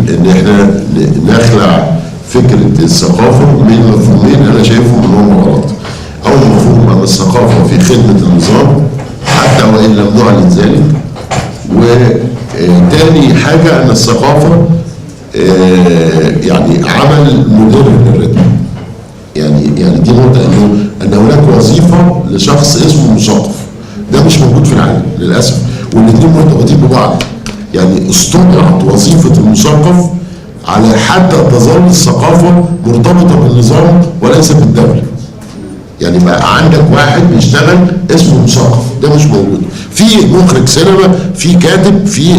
ان احنا نخلع فكره الثقافه من مفهومين انا شايفهم ان هم غلط. اول مفهوم ان الثقافه في خدمه النظام حتى وان لم نعلن ذلك، وتاني حاجه ان الثقافه يعني عمل مدر للرتم. يعني دي نقطه ان هناك وظيفه لشخص اسمه مثقف، ده مش موجود في العالم للاسف، والاثنين مرتبطين ببعض. يعني استودعت وظيفه المثقف على حتى تظل الثقافه مرتبطه بالنظام وليس بالدوله. يعني بقى عندك واحد بيشتغل اسمه مثقف، ده مش موجود. في مخرج سينما، في كاتب، في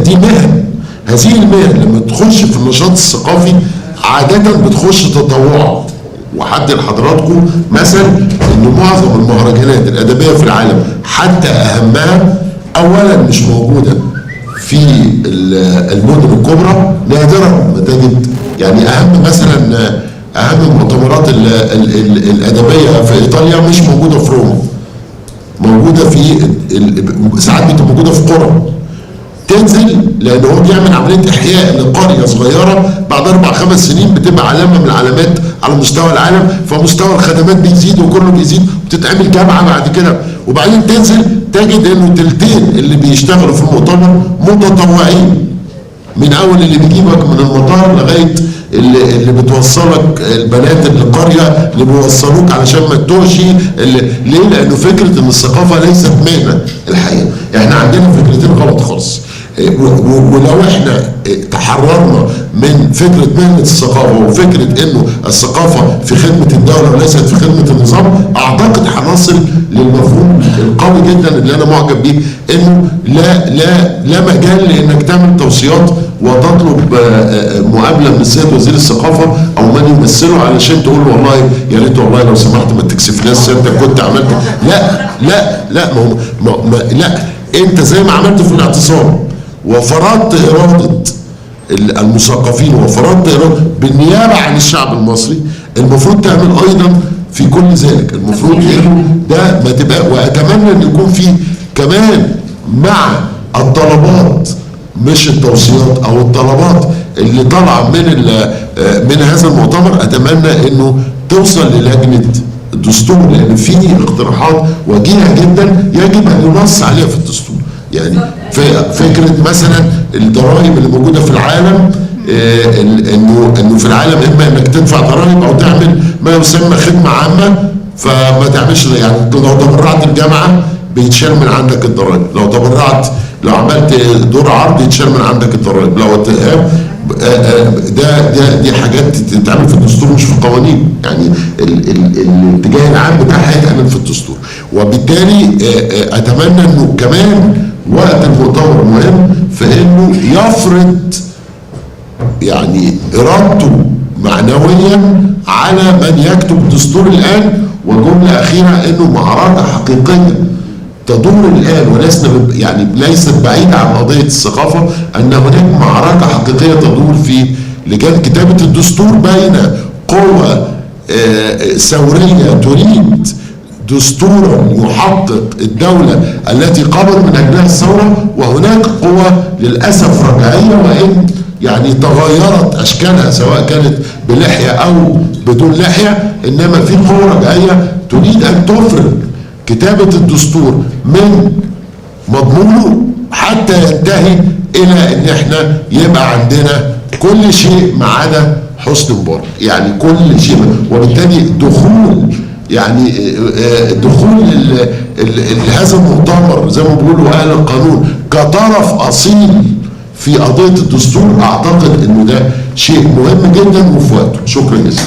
دي مهن. هذه المهن لما تخش في النشاط الثقافي عاده بتخش تطوعا. وحد لحضراتكم مثل ان معظم المهرجانات الادبيه في العالم حتى اهمها اولا مش موجوده في المدن الكبرى، نادرا ما تجد. يعني اهم المؤتمرات الادبيه في ايطاليا مش موجوده في روما، موجوده في ساعات بتبقى موجوده في قرى تنزل، لان هو بيعمل عمليه احياء لقريه صغيره بعد 4-5 سنين بتبقى علامه من العلامات على مستوى العالم، فمستوى الخدمات بيزيد وكله بيزيد، وبتتعمل جامعه بعد كده، وبعدين تنزل تجد انه تلتين اللي بيشتغلوا في المؤتمر متطوعين، من اول اللي بيجيبك من المطار لغايه اللي بتوصلك البنات القريه اللي بيوصلوك علشان ما تتوهش. ليه؟ لانه فكره ان الثقافه ليست مهنه. الحقيقه احنا عندنا فكرتين غلط خالص، ولو احنا تحررنا من فكره مهنه الثقافه وفكره انه الثقافه في خدمه الدوله وليست في خدمه النظام، اعتقد هنصل للمفهوم القوي جدا اللي انا معجب بيه، انه لا مجال لانك تعمل توصيات وتطلب مقابله من السيد وزير الثقافه او من يمثله علشان تقول له والله يا ريت والله لو سمحت ما تكسفناش سيادتك كنت عملت. لا لا، انت زي ما عملت في الاعتصام وفرضت اراده المثقفين وفرضت اراده بالنيابه عن الشعب المصري، المفروض تعمل ايضا في كل ذلك. المفروض انه ده ما تبقى، واتمنى ان يكون في كمان مع الطلبات مش التوصيات او الطلبات اللي طالعه من هذا المؤتمر، اتمنى انه توصل للجنه الدستور، لان في اقتراحات وجيهه جدا يجب ان ينص عليها في الدستور. يعني فكره مثلا الضرائب اللي موجوده في العالم، انه في العالم اما انك تدفع ضرائب او تعمل ما يسمى خدمه عامه، فما تعملش. يعني لو تبرعت الجامعه بيتشال من عندك الضرائب، لو تبرعت لو عملت دور عرض يتشال من عندك الضرائب، لو دي حاجات تتعمل في الدستور مش في القوانين. يعني الاتجاه العام بتاعها يتعمل في الدستور. وبالتالي اتمنى انه كمان وقت المؤتمر مهم في انه يفرض يعني ارادته معنويا على من يكتب الدستور الان. وجمله اخيره، انه معركه حقيقيه تدور الان ولسنا يعني ليست بعيده عن قضيه الثقافه، ان هناك معركه حقيقيه تدور في لجان كتابه الدستور بين قوى ثوريه تريد دستورا يحقق الدوله التي قامت من اجلها الثوره، وهناك قوى للاسف رجعيه وان يعني تغيرت اشكالها سواء كانت بلحيه او بدون لحيه، انما في قوى رجعيه تريد ان تفرض كتابة الدستور من مضمونه حتى ينتهي إلى إن إحنا يبقى عندنا كل شيء ما عدا حسني مبارك. يعني كل شيء، وبالتالي دخول هذا المؤتمر زي ما بيقولوا أهل القانون كطرف أصيل في قضية الدستور، أعتقد إنه ده شيء مهم جدا وفي وقته. شكرا جزيلا.